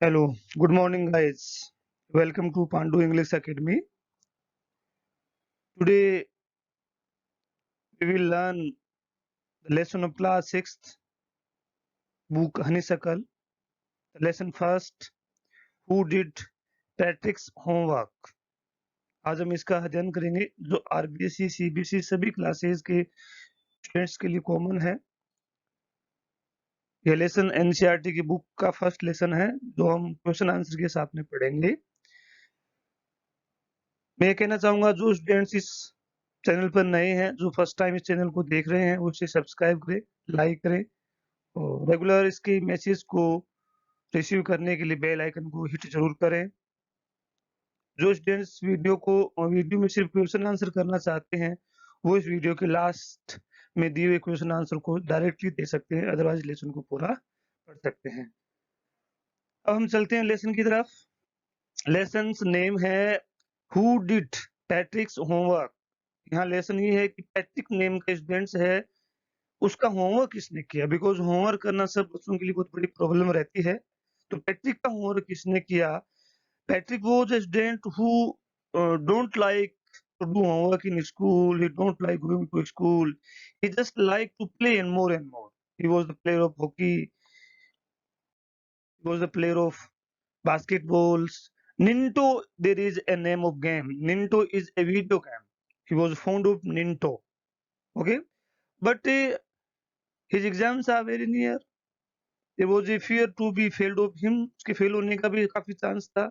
Hello, good morning, guys. Welcome to Pandu English Academy. Today we will learn the lesson of class 6th, book Honeysuckle. The lesson first, who did Patrick's homework? आज हम इसका अध्ययन करेंगे जो RBSE CBSE सभी classes के students के लिए कॉमन है। यह लेसन एनसीईआरटी की बुक का फर्स्ट लेसन है जो हम क्वेश्चन आंसर के साथ में पढ़ेंगे। मैं कहना चाहूंगा जो स्टूडेंट्स इस चैनल पर नए हैं, जो फर्स्ट टाइम इस चैनल को देख रहे हैं, वो इसे सब्सक्राइब करें, लाइक करें और रेगुलर इसके मैसेज को रिसीव करने के लिए बेल आइकन को हिट जरूर करें। जो स्टूडेंट्स वीडियो में सिर्फ क्वेश्चन आंसर करना चाहते हैं, वो इस वीडियो के लास्ट में दिए हुए क्वेश्चन आंसर को डायरेक्टली दे सकते हैं, अदरवाइज लेसन को पूरा पढ़ सकते हैं। अब हम चलते हैं लेसन की तरफ। लेसन नेम है हु डिड पैट्रिक्स होमवर्क। यहाँ लेसन ये है कि पैट्रिक नेम का स्टूडेंट्स है, उसका होमवर्क किसने किया। बिकॉज होमवर्क करना सब बच्चों के लिए बहुत बड़ी प्रॉब्लम रहती है। तो पैट्रिक का होमवर्क किसने किया? Patrick was a student who don't like to do homework in school. He don't like going to school. He just like to play and more and more. He was the player of hockey. He was the player of basketballs. Ninto, there is a name of game. Ninto is a video game. He was fond of Ninto. Okay, but his exams are very near. There was a fear to be failed of him. उसके fail होने का भी काफी chance था.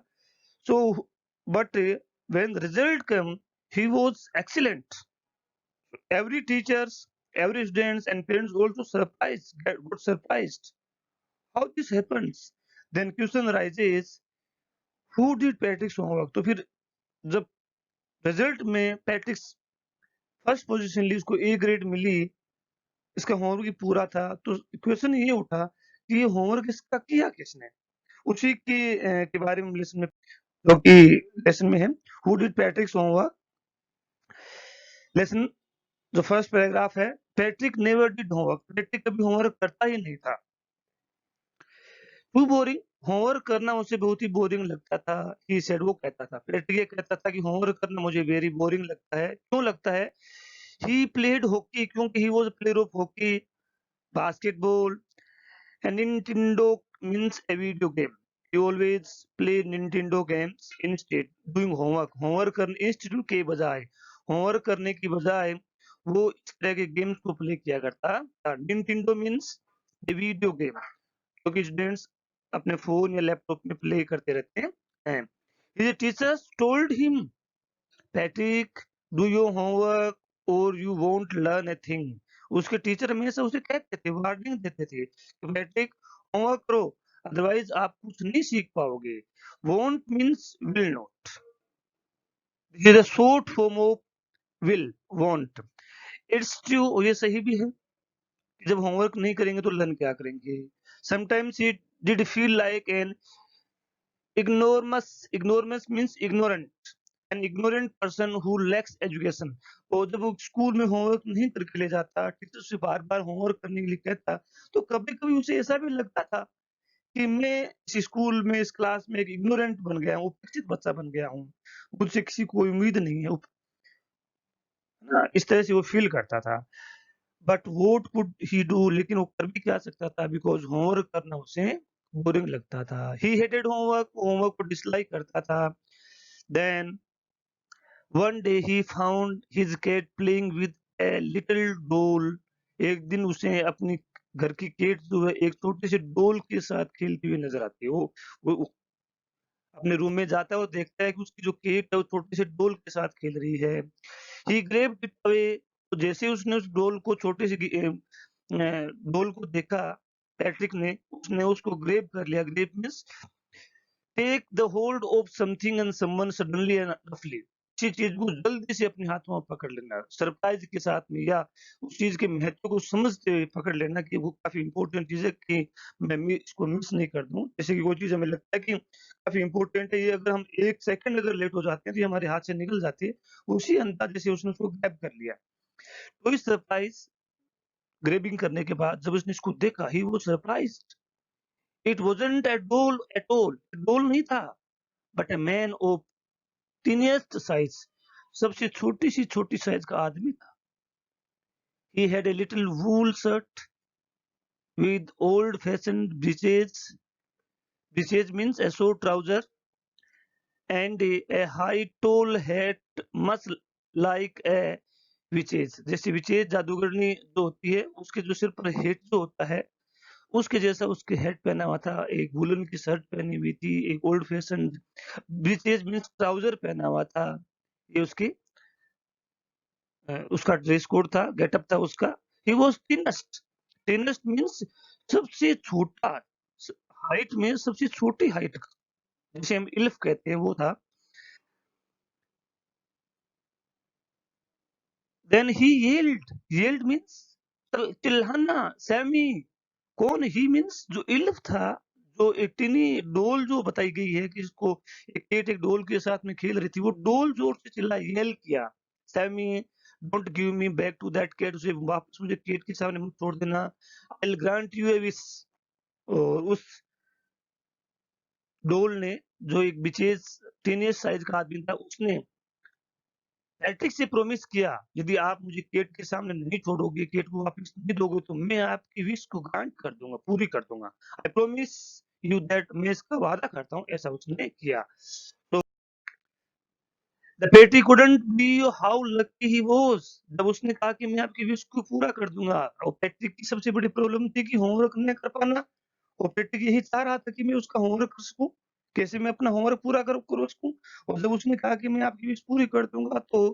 So, but when the result came, he was excellent. Every teachers, every students and parents also got surprised. How this happens? Then question arises, who did Patrick's homework? तो फिर जब result में पैट्रिक्स first position ली, उसको A grade मिली, इसका homework भी पूरा था, तो क्वेश्चन ये उठा कि ये होमवर्क इसका किया किसने। उसी के बारे में लेसन में जो कि लेसन में है, हु डिड पैट्रिक्स होमवर्क। लेसन जो फर्स्ट पैराग्राफ है, Patrick never did homework. Patrick कभी होमवर्क करता ही नहीं था। टू बोरिंग, होमवर्क करना उसे बहुत ही बोरिंग लगता था। ही सेड, वो कहता था, पैट्रिक ये कहता था कि होमवर्क करना मुझे वेरी बोरिंग लगता है। क्यों लगता है? ही प्लेड हॉकी, क्योंकि he was player of hockey, basketball and Nintendo means A video game. He always play Nintendo games instead doing homework. Homework करने इंस्टेड के बजाय, होमवर्क करने की बजाय वो इस तरह के गेम्स को प्ले किया करता था। निंटेंडो मींस ए वीडियो गेम, जो कि स्टूडेंट्स अपने फोन या लैपटॉप में प्ले करते रहते हैं। His teachers told him, Patrick, do your homework or you won't learn a thing. उसके टीचर हमेशा उसे कहते थे, वार्निंग देते थे कि पैट्रिक होमवर्क करो, अदरवाइज आप कुछ नहीं सीख पाओगे। won't means will not. This is a short form of will, won't. It's true, ये सही भी है कि जब होमवर्क नहीं करेंगे तो लर्न क्या करेंगे। Sometimes it did feel like an ignoramus means ignorant, an ignorant person who lacks education. और जब वो स्कूल में होमवर्क नहीं करके ले जाता, टीचर से बार बार होमवर्क करने के लिए कहता, तो कभी कभी उसे ऐसा भी लगता था कि मैं इस स्कूल में, इस क्लास में एक इग्नोरेंट बन गया हूँ, उपेक्षित बच्चा बन गया हूँ, मुझसे किसी को उम्मीद नहीं है, ना इस तरह से वो फील करता था। But vote could he do, लेकिन वो कर भी क्या सकता था, बिकॉज होमवर्क करना उसे बोरिंग लगता था। ही हेटेड होमवर्क, होमवर्क को डिसलाइक करता था। Then one day he found his cat playing with a little doll. एक दिन उसे अपनी घर की केट जो है एक छोटे से डोल के साथ खेलती हुई नजर आती है। वो अपने रूम में जाता है और देखता है कि उसकी जो केट है वो छोटे से डोल के साथ खेल रही है। ही ग्रेब्ड इट अवे, तो जैसे ही उसने उस डोल को छोटे से डोल को देखा, पैट्रिक ने, उसने उसको ग्रेब कर लिया। Grab means take the hold of something and someone suddenly and रफली। किसी चीज को जल्दी से अपने हाथों में पकड़ लेना, सरप्राइज के साथ में, या उस चीज के महत्व को समझते हुए पकड़ लेना कि वो काफी इंपॉर्टेंट चीज है कि इसको मिस नहीं कर दूं। जैसे कि वो चीज हमें लगता है कि काफी इंपॉर्टेंट है, ये अगर हम एक सेकंड अगर लेट हो जाते हैं तो ये हमारे हाथ से निकल जाती है। उसी अंदाजे से उसने उसको ग्रैब कर लिया। तो इस सरप्राइज ग्रेबिंग करने के बाद जब उसने इसको देखा, he was surprised. It wasn't a doll at all. डोल नहीं था, but a man of tiniest size. सबसे छोटी साइज का आदमी था. He had a little wool shirt with old-fashioned breeches. Breeches means a short trouser and a high tall hat, much like a witches. जैसे witches जादूगरनी जो होती है, उसके जो सिर पर हेट जो होता है, उसके जैसा उसके हेड पहना हुआ था, एक वूलन की शर्ट पहनी हुई थी, एक old fashion breaches means trouser पहना हुआ था. ये उसका ड्रेस कोड था, गेटअप था उसका. He was thinnest. Thinnest means सबसे छोटा, हाइट में सबसे छोटी हाइट का, जिसे हम इल्फ कहते हैं, वो था. देन ही येल्ड मीन्स चिल्लाना. सैमी. कौन? ही मीन्स जो इल्फ था, जो एक टिनी डोल जो बताई गई है कि इसको एक केट एक डोल के साथ में खेल रही थी, वो डोल जोर से चिल्ला, येल किया. Sammy, don't give me back to that cat. उसे वापस मुझे केट के सामने मत छोड़ देना. I will grant you a wish. और उस डोल ने, जो एक बिचेज टीनेज साइज का आदमी था, उसने पैट्रिक से प्रॉमिस किया, यदि आप मुझे केट के सामने नहीं छोड़ोगे, केट को वापस नहीं दोगे, तो मैं आपकी विश को ग्रांट कर दूंगा, पूरी कर दूंगा. I promise you that. मैं इसका वादा करता हूँ. ऐसा उसने किया. तो द पेटी couldn't B how lucky he was. जब उसने कहा कि मैं आपकी विश को पूरा कर दूंगा, और पैट्रिक की सबसे बड़ी प्रॉब्लम थी कि होमवर्क नहीं कर पाना. और पैट्रिक यही चाह रहा था कि मैं उसका होमवर्क कर सकूं, कैसे मैं अपना होमवर्क पूरा कर सकूं. और जब उसने कहा कि मैं आपकी विश पूरी कर दूंगा, तो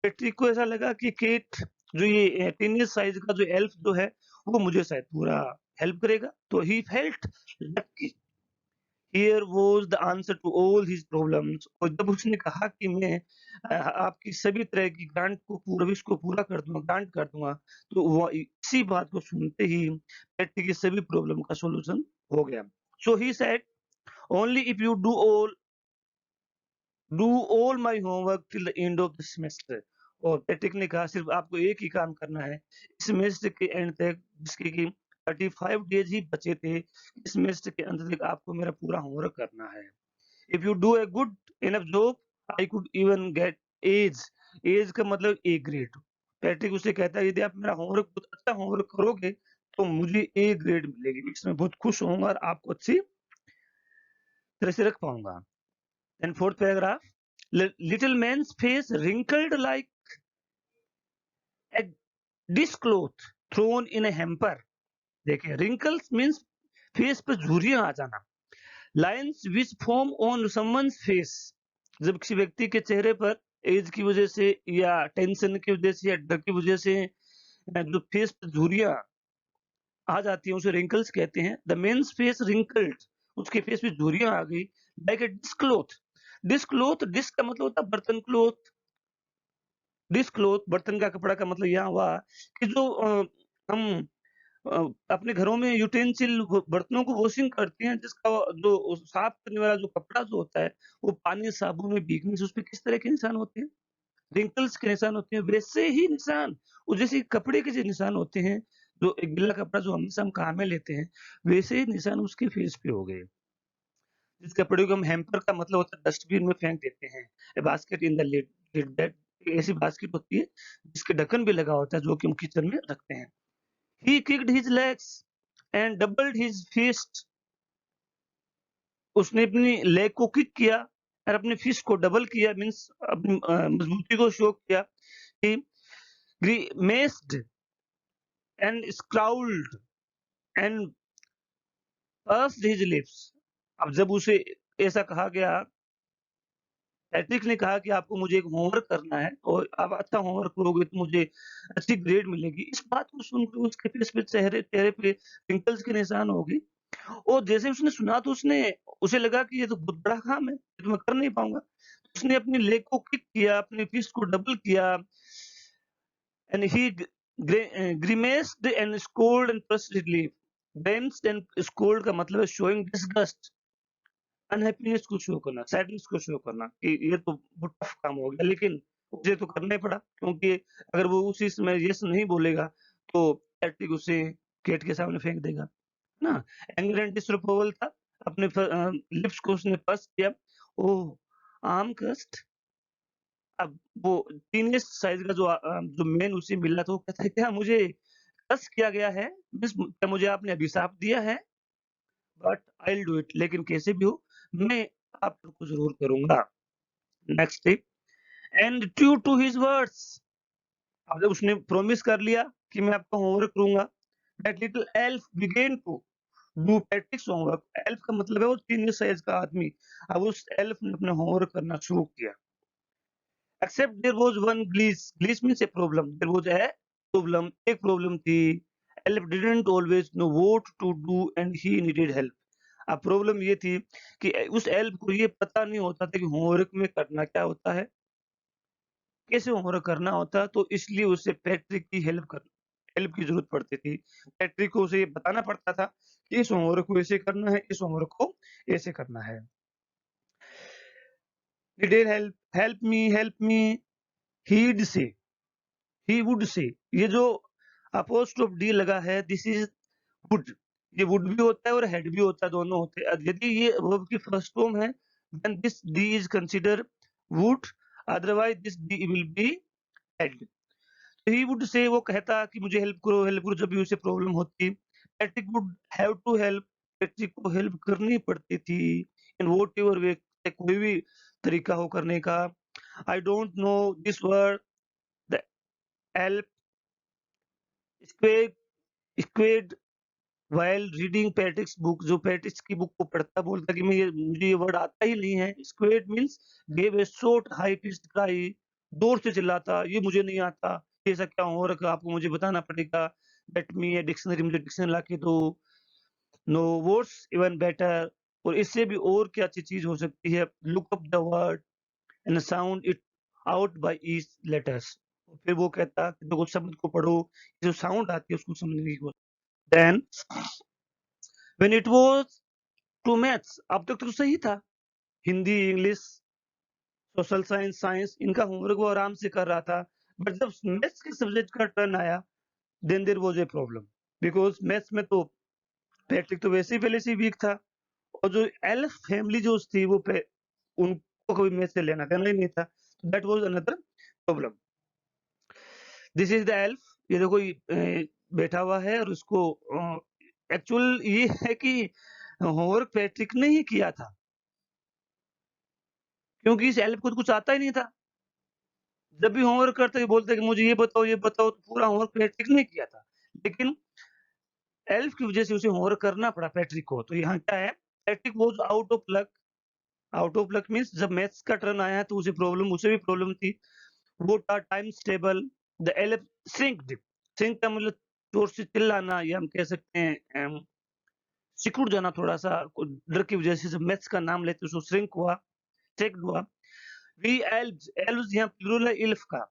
पैट्रिक को ऐसा लगा कि केट, जो ये टीनेज साइज का जो एल्फ जो है, वो मुझे शायद पूरा हेल्प करेगा. तो he felt lucky. Here was the answer to all his problems. और जब उसने कहा कि मैं आपकी सभी तरह की ग्रांट को पूरा विश को पूरा कर दूंगा, ग्रांट कर दूंगा, तो वो इसी बात को सुनते ही पैट्रिक की सभी प्रॉब्लम का सॉल्यूशन हो गया. So he said, only if you do all my homework till the end of the semester. और पैट्रिक ने कहा, सिर्फ आपको एक ही काम करना है इस सेमेस्टर के एंड तक, जिसके कि 35 डेज ही बचे थे. इस सेमेस्टर के अंत तक आपको मेरा पूरा होमवर्क करना है. If you do a good enough job, I could even get A's. A's का मतलब ए ग्रेड. पैट्रिक उसे कहता है, यदि आप मेरा होमवर्क बहुत अच्छा होमवर्क करोगे, तो मुझे ए ग्रेड मिलेगी. इसमें बहुत खुश होऊंगा और आपको अच्छी तरह से रख पाऊंगा. Then fourth paragraph, little man's face wrinkled like a dishcloth thrown in a hamper. देखिए, wrinkles means face पर झुर्रियां आ जाना. Lines which form on someone's face. जब किसी व्यक्ति के चेहरे पर एज की वजह से या टेंशन की वजह से या डर की वजह से जो फेस पर झुर्रियां आ जाती हैं, उसे wrinkles कहते हैं. The man's face wrinkled. उसके फेस पे झुर्रियां आ गई. Like a dishcloth. Dishcloth, dish का मतलब होता है बर्तन. क्लोथ, डिश क्लॉथ, बर्तन का कपड़ा का मतलब यहाँ हुआ कि जो हम अ, अपने घरों में यूटेंसिल बर्तनों को वॉशिंग करते हैं, जिसका जो साफ करने वाला जो कपड़ा जो होता है, वो पानी साबुन में भीगने से उस पे किस तरह के निशान होते हैं, रिंकल्स के निशान होते हैं. वैसे ही निशान, वो जैसे कपड़े के जो निशान होते हैं, जो एक गीला कपड़ा जो हमेशा हम काम में लेते हैं, वैसे ही निशान उसके फेस पे हो गए. जिस कपड़े को हम हैम्पर का मतलब होता है डस्टबिन में फेंक देते हैं. A basket in the lid that. ऐसी बास्केट होती है जिसके ढक्कन भी लगा होता है, जो कि हम किचन में रखते हैं. He kicked his legs and doubled his fist. उसने अपनी लेग को किक किया और अपने फिस्ट को डबल किया, मीन्स अपनी मजबूती को शो किया. He grimaced and scowled and pursed his lips. अब जब उसे ऐसा कहा गया, पैट्रिक ने कहा कि आपको मुझे एक होमवर्क करना है, और आप अच्छा होमवर्क करोगे तो मुझे अच्छी ग्रेड मिलेगी. इस बात को सुनकर उसके फेस पे चेहरे पे रिंकल्स के निशान हो गए. और जैसे उसने सुना, तो उसे लगा कि ये तो बहुत बड़ा काम है, ये तो मैं कर नहीं पाऊंगा. उसने अपनी लेग को किक किया, अपने फिस्ट को डबल किया, and he grimaced and scowled and pressed his lip. Grimaced and scowled का मतलब है शोइंग डिसगस्ट, अनहैप्पीनेस को शो करना, सैडनेस को शो करना, कि ये तो बहुत टफ काम हो गया, लेकिन मुझे तो करना ही पड़ा, क्योंकि अगर वो उसी समय यस नहीं बोलेगा, तो पैट्रिक उसे गेट के सामने फेंक देगा. ना? एंगर एंड डिसअप्रूवल था, अपने लिप्स को उसने पर्स किया, ओह! Arm crust. अब वो टीनेज साइज़ का जो मेन उसे मिला तो वो कहता है, "क्या मुझे क्रश किया गया है? मीन्स क्या मुझे आपने अभिशाप दिया है? But I will do it." लेकिन कैसे भी हो, मैं आप लोग को ज़रूर करूँगा। Next tip, and true to his words. अब जब उसने प्रॉमिस कर लिया कि मैं आपका होमवर्क करूँगा, that little elf began to do Patrick's homework. Elf का मतलब है वो टीनेज साइज़ का आदमी। अब उस एल्फ ने अपना होमवर्क करना शुरू किया। Except there was one glitch, glitch means a problem, there was a problem, एक प्रॉब्लम थी। Elf didn't always know what to do and he needed help. अब प्रॉब्लम ये थी कि उस एल्फ को ये पता नहीं होता था कि होमवर्क में करना क्या होता है, कैसे होमवर्क करना होता है, तो इसलिए उसे पैट्रिक की हेल्प की ज़रूरत पड़ती थी। पैट्रिक को उसे ये बताना पड़ता था कि इस होमवर्क को ऐसे करना है, इस होमवर्क को ऐसे करना है। Needed help me, he would से ही वुड से। ये जो अपोस्ट्रोफ डी लगा है, दिस इज वुड। ये वुड भी होता है और हेड भी होता है, दोनों होते हैं। यदि ये वर्ब की फर्स्ट फॉर्म है, then this D is consider would, otherwise this D will be head. He would say वो कहता कि मुझे हेल्प करो, जब भी उसे प्रॉब्लम होती। Patrick would have to help, Patrick को हेल्प करनी पड़ती थी इन व्हाटएवर वे, कोई भी तरीका हो करने का। I don't know this word, the help squared squared while reading पैट्रिक्स book. जो पैट्रिक्स की बुक को पढ़ता बोलता कि मुझे ये वर्ड आता ही नहीं है। Squared means gave a short high pitched cry, जोर से चिल्लाता, ये मुझे नहीं आता, ये ऐसा क्या होमवर्क आपको मुझे बताना पड़ेगा, गेट मी ए डिक्शनरी, मुझे डिक्शनरी लाके दो, नो वर्ड्स इवन बेटर। और इससे भी और क्या अच्छी चीज हो सकती है, look up the word and sound it out by each letters. फिर वो कहता कि देखो शब्द को पढ़ो, जो साउंड आती है उसको समझने की कोशिश। Then when it was to maths, अब तक तो सही था, Hindi, English, social science, science, इनका होमवर्क वो आराम से कर रहा था। बट जब मैथ्स के सब्जेक्ट का टर्न आया, then there was a problem, because maths में तो पैट्रिक तो वैसे ही पहले से वीक था, और जो एल्फ फैमिली जो थी वो उनको कभी मैथ्स से लेना देना ही नहीं था। That was another problem. This is the elf. ये देखो बैठा हुआ है और उसको एक्चुअल ये है कि होमवर्क पैट्रिक ने ही किया था, क्योंकि इस एल्फ को तो कुछ आता ही नहीं था। जब भी होमवर्क करता है, ये बोलता है कि मुझे ये बताओ, तो पूरा होमवर्क पैट्रिक ने किया था। लेकिन एल्फ की वज़ह से उसे होमवर्क करना पड़ा पैट्रिक को। तो यहाँ क्या है, Patrick was out of luck. Out of luck means जब मैथ्स का टर्न आया तो उसे भी प्रॉब्लम थी। वो था times table, the elf shrinked. Shrink का मतलब जोर से चिल्लाना, या हम कह सकते हैं सिकुड़ जाना थोड़ा-सा डर की वज़ह से। जब मैथ्स का नाम लेते उसको श्रिंक्ड हुआ। वी एल्व्स, एल्व्स यहाँ प्लूरल है इल्फ का।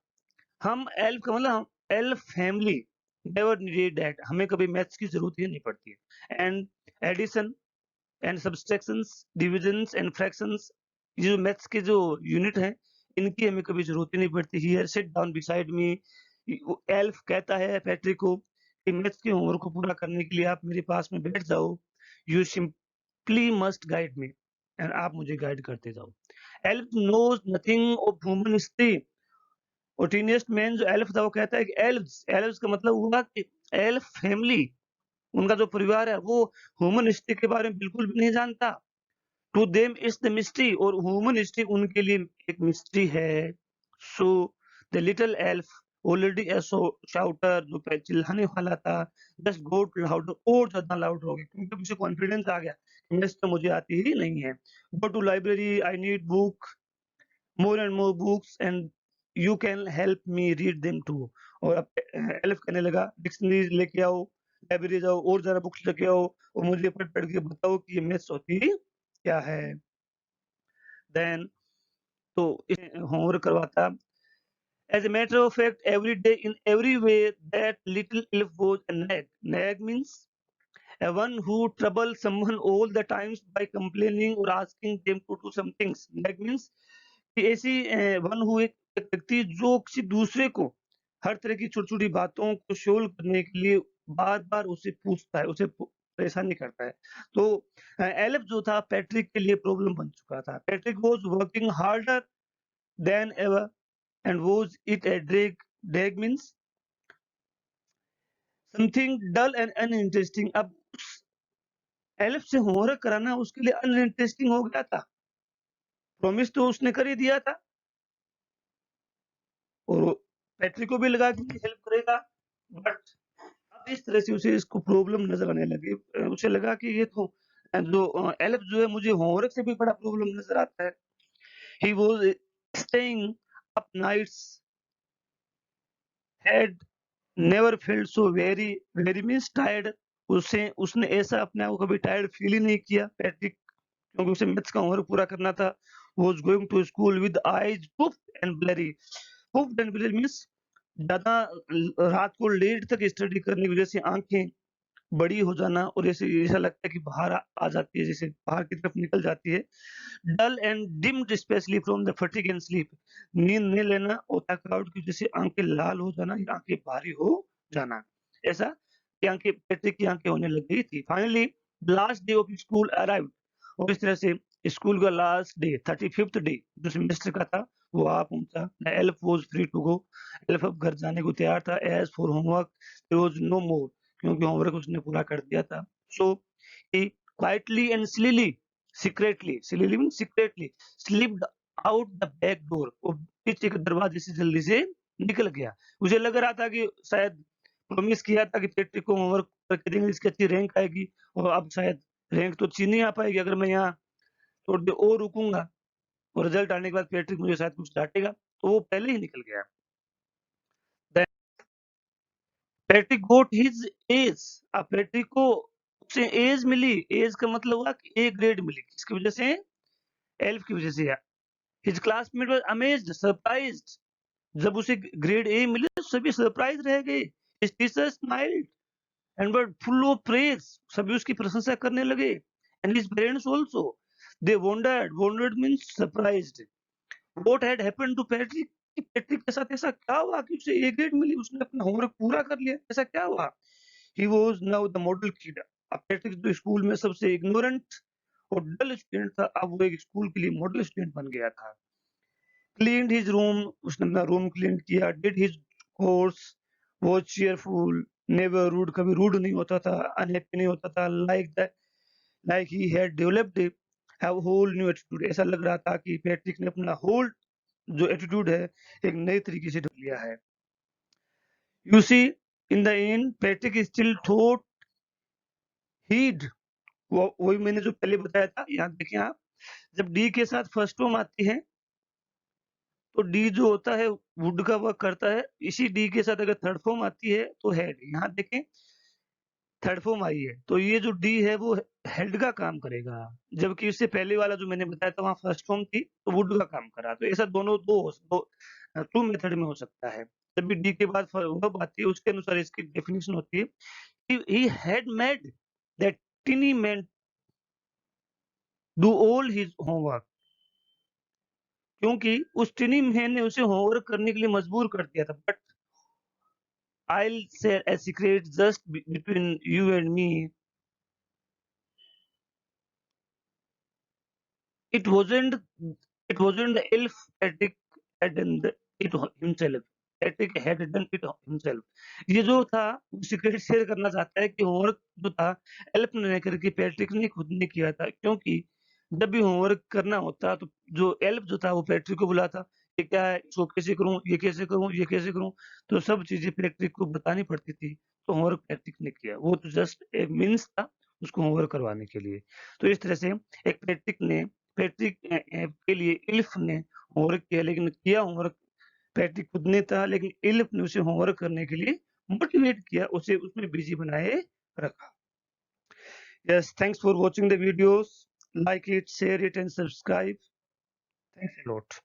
हम एल्फ का मतलब हम elf family never needed that, हमें कभी मैथ्स की ज़रूरत ही नहीं पड़ती है। And addition and subtractions, divisions and fractions, ये जो मैथ्स के जो यूनिट हैं, इनकी हमें कभी ज़रूरत ही नहीं पड़ती। Here sit down beside me. वो एल्फ कहता है पैट्रिक को कि मैथ्स के होमवर्क को पूरा करने के लिए आप मेरे पास में बैठ जाओ। You simply must guide me, and आप मुझे गाइड करते जाओ। Elf knows nothing of human history. और टीनेस्ट मैन जो एल्फ था वो कहता है कि एल्व्स, एल्व्स का मतलब हुआ कि एल्फ फैमिली, उनका जो परिवार है वो ह्यूमन हिस्ट्री के बारे में बिल्कुल भी नहीं जानता। To them it's the mystery, और ह्यूमन हिस्ट्री उनके लिए एक मिस्ट्री है। So the little elf already a shouter, जो चिल्लाने वाला था, जस्ट गोट लाउडर, और ज्यादा लाउड हो गया, क्योंकि मुझे कॉन्फिडेंस आ गया कि मैथ्स तो मुझे आती ही नहीं है। Go to library, I need book, more and more books, and you can help me read them too। और अब एलिफ कहने लगा डिक्शनरी लेके आओ, लाइब्रेरी जाओ और ज़रा बुक्स लेके आओ, और मुझे पढ़-पढ़ के बताओ कि ये मैथ्स होती क्या है। देन तो होमवर्क करवाता। As a matter of fact every day in every way that little elf was a nag. Nag means one who trouble someone all the times by complaining or asking them to do some things। Nag means कि ऐसी one who एक व्यक्ति जो किसी दूसरे को हर तरह की छोटी-छोटी बातों को सोल्व करने के लिए बार-बार उसे पूछता है, उसे परेशानी करता है। तो एलिफ जो था पैट्रिक के लिए प्रॉब्लम बन चुका था। Patrick was working harder than ever and was it a drag means something dull and uninteresting. अब उस एलिफ से होमवर्क कराना उसके लिए अनइंटरेस्टिंग हो गया था। प्रॉमिस तो उसने कर ही दिया था और पैट्रिक को भी लगा कि हेल्प करेगा, बट अब इस तरह से उसे इसको प्रॉब्लम नज़र आने लगी। उसे लगा कि ये तो एलिफ जो है मुझे होमवर्क से भी बड़ा प्रॉब्लम नज़र आता है। He was staying up nights, had never felt so very means tired. उसे उसने ऐसा अपने आप को कभी टायर्ड फील ही नहीं किया पैट्रिक, क्योंकि उसे मैथ्स का होमवर्क पूरा करना था। Was going to school with eyes puffed and blurry. Puffed and blurry means ज़्यादा रात को लेट तक स्टडी करने की वजह से आँखें बड़ी हो जाना और ऐसे ऐसा लगता है कि बाहर आ जाती है, जैसे बाहर की तरफ निकल जाती है। Dull and dimmed specially from the fatigue and sleep. नींद नहीं लेना और थकावट की वजह से आँखें लाल हो जाना या आँखें भारी हो जाना। ऐसा कि आँखें पैट्रिक की आँखें होने लग गई थी। Finally last day of school arrived और इस तरह से स्कूल का लास्ट डे 35th डे जो सेमेस्टर का था वो आ पहुँचा। The elf was free to go. Elf अब घर जाने को तैयार था। As for homework there was no more, क्योंकि होमवर्क उसने पूरा कर दिया था। So he quietly and slyly means secretly slipped out the back door. वो पीछे के दरवाजे से जल्दी से निकल गया। मुझे लग रहा था कि शायद प्रॉमिस किया था कि पैट्रिक को होमवर्क करके देंगे, इसकी अच्छी रैंक आएगी और अब शायद रैंक तो अच्छी नहीं आ पाएगी अगर मैं यहाँ थोड़ी देर और रुकूँगा और रिजल्ट आने के बाद पैट्रिक मुझे शायद कुछ डाँटेगा, तो वो पहले ही निकल गया। Then Patrick got his A's. अब पैट्रिक को उसे एज मिली। एज का मतलब हुआ कि ए ग्रेड मिली। किसकी वजह से? एल्फ की वजह से। His classmate was amazed, surprised. जब उसे ग्रेड ए मिले तो सभी सरप्राइज रह गए। His teacher smiled and were full of praise. सभी उसकी प्रशंसा करने लगे। And his parents also they wondered means surprised what had happened to Patrick. कि पैट्रिक के साथ ऐसा क्या हुआ कि उसे ए ग्रेड मिली, उसने अपना होमवर्क पूरा कर लिया, ऐसा क्या हुआ? He was now the model kid. अब पैट्रिक जो स्कूल में सबसे इग्नोरेंट और डल स्टूडेंट था, अब वो एक स्कूल के लिए मॉडल स्टूडेंट बन गया था। क्लीन्ड हिज रूम, उसने अपना रूम क्लीन किया। Did his chores, was cheerful, never rude, कभी रूड नहीं होता था, अनहैप्पी नहीं होता था। Like he had developed a whole new attitude. ऐसा लग रहा था कि पैट्रिक ने अपना होल जो एटीट्यूड है एक नए तरीके से ढूंढ लिया है। You see in the end Patrick still thought he'd. वो वही मैंने जो पहले बताया था, यहाँ देखिए आप, जब डी के साथ फर्स्ट फॉर्म आती है तो डी जो होता है वुड का वर्क करता है। इसी डी के साथ अगर थर्ड फॉर्म आती है तो हेड। यहाँ देखें थर्ड फॉर्म आई है तो ये जो डी है वो हेड का काम करेगा, जबकि इससे पहले वाला जो मैंने बताया था वहाँ फर्स्ट फॉर्म थी तो वुड का काम करा। तो ऐसा दोनों टू मेथड में हो सकता है। जब भी डी के बाद वर्ब आती है उसके अनुसार इसकी डेफिनेशन होती है कि he had made that टिनी man do all his homework. क्योंकि उस टिनी मैन ने उसे होमवर्क करने के लिए मजबूर कर दिया था। But I'll share a secret just between you and me. It wasn't it wasn't the elf Patrick had done it himself. Patrick had done it himself. ये जो था वो सीक्रेट शेयर करना चाहता है कि होमवर्क जो था एल्फ ने नहीं करके पैट्रिक ने खुद ने किया था, क्योंकि जब भी होमवर्क करना होता तो जो एल्फ जो था वो पैट्रिक को बुलाता, ये क्या है, इसको कैसे करूँ, ये कैसे करूँ, ये कैसे करूँ, तो सब चीजें पैट्रिक को बतानी पड़ती थी। तो होमवर्क पैट्रिक ने किया, वो तो जस्ट एक मीन्स था उसको होमवर्क करवाने के लिए। तो इस तरह से एक पैट्रिक के लिए इल्फ ने होमवर्क किया, लेकिन किया होमवर्क पैट्रिक खुद ने था, लेकिन इल्फ ने उसे होमवर्क करने के लिए मोटिवेट किया, उसे उसमें बिजी बनाए रखा। Yes, thanks for watching the videos. Like it, share it, and subscribe. Thanks a lot.